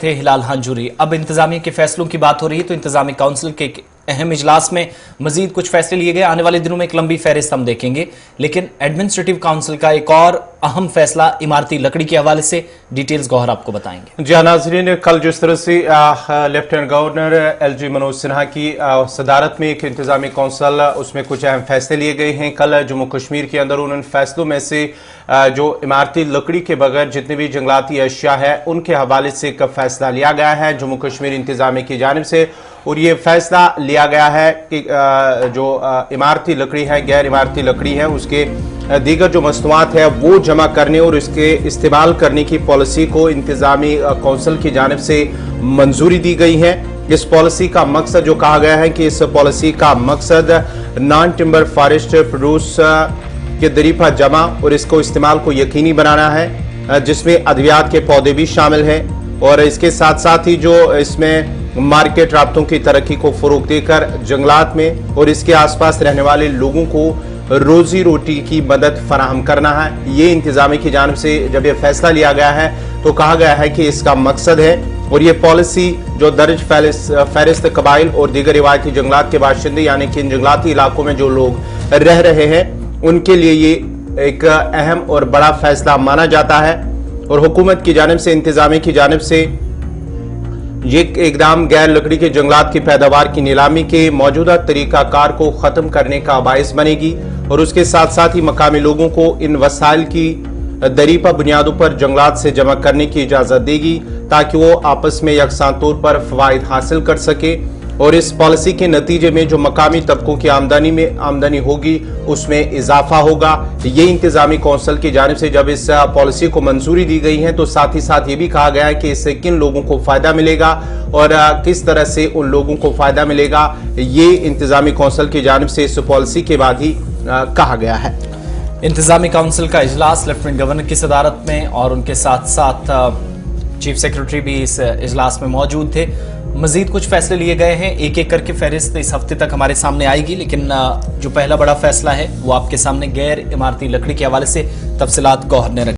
थे हिलाल हांजूरी। अब इंतजामिया के फैसलों की बात हो रही है तो इंतजामी काउंसिल के एक अहम इजलास में मजीद कुछ फैसले लिए गए। आने वाले दिनों में एक लंबी फहरिस्त हम देखेंगे, लेकिन एडमिनिस्ट्रेटिव काउंसिल का एक और अहम फैसला इमारती लकड़ी के हवाले से डिटेल्स गौहर आपको बताएंगे। जी नाज़रीन, कल जिस तरह से lieutenant governor LG Manoj Sinha की सदारत में एक इंतजामी काउंसिल, उसमें कुछ अहम फैसले लिए गए हैं। कल जम्मू कश्मीर के अंदर उन फैसलों में से जो इमारती लकड़ी के बगैर जितने भी जंगलाती अशिया है उनके हवाले से एक फैसला लिया गया है जम्मू कश्मीर इंतजामिया की जानिब से। और ये फैसला लिया गया है कि जो इमारती लकड़ी है, गैर इमारती लकड़ी है, उसके दीगर जो मसनूआत है वो जमा करने और इसके इस्तेमाल करने की पॉलिसी को इंतजामी काउंसिल की जानिब से मंजूरी दी गई है। इस पॉलिसी का मकसद जो कहा गया है कि इस पॉलिसी का मकसद नॉन टिम्बर फॉरेस्ट प्रोड्यूस के दरीफा जमा और इसको इस्तेमाल को यकीनी बनाना है, जिसमें अद्वियात के पौधे भी शामिल हैं। और इसके साथ साथ ही जो इसमें मार्केट राब्तों की तरक्की को फरोग देकर जंगलात में और इसके आसपास रहने वाले लोगों को रोजी रोटी की मदद फराहम करना है। ये इंतजामी की जानिब से जब ये फैसला लिया गया है तो कहा गया है कि इसका मकसद है। और ये पॉलिसी जो दर्ज फहरिस्त कबाइल और दीगर रिवायती जंगलात के बाशिंदे यानी कि इन जंगलाती इलाकों में जो लोग रह रहे हैं उनके लिए ये एक अहम और बड़ा फैसला माना जाता है। और हुकूमत की जानिब से, इंतजामी की जानिब से ये इकदाम गैर लकड़ी के जंगलात की पैदावार की नीलामी के मौजूदा तरीकाकार को ख़त्म करने का बायस बनेगी और उसके साथ साथ ही मकामी लोगों को इन वसाइल की दरीपा बुनियादों पर जंगलात से जमा करने की इजाज़त देगी ताकि वो आपस में यकसां तौर पर फ़वाइद हासिल कर सके। और इस पॉलिसी के नतीजे में जो मकामी तबकों की आमदनी होगी उसमें इजाफा होगा। ये इंतजामी काउंसिल की जानिब से जब इस पॉलिसी को मंजूरी दी गई है तो साथ ही साथ ये भी कहा गया है कि इससे किन लोगों को फ़ायदा मिलेगा और किस तरह से उन लोगों को फ़ायदा मिलेगा, ये इंतजामी काउंसिल की जानिब से इस पॉलिसी के बाद ही कहा गया है। इंतजामी काउंसिल का इजलास लेफ्टिनेंट गवर्नर की सदारत में और उनके साथ साथ चीफ सेक्रेटरी भी इस इजलास में मौजूद थे। मजीद कुछ फैसले लिए गए हैं, एक एक करके फहरिस्त इस हफ्ते तक हमारे सामने आएगी, लेकिन जो पहला बड़ा फैसला है वो आपके सामने गैर इमारती लकड़ी के हवाले से तफसीलात गौहर ने रखी।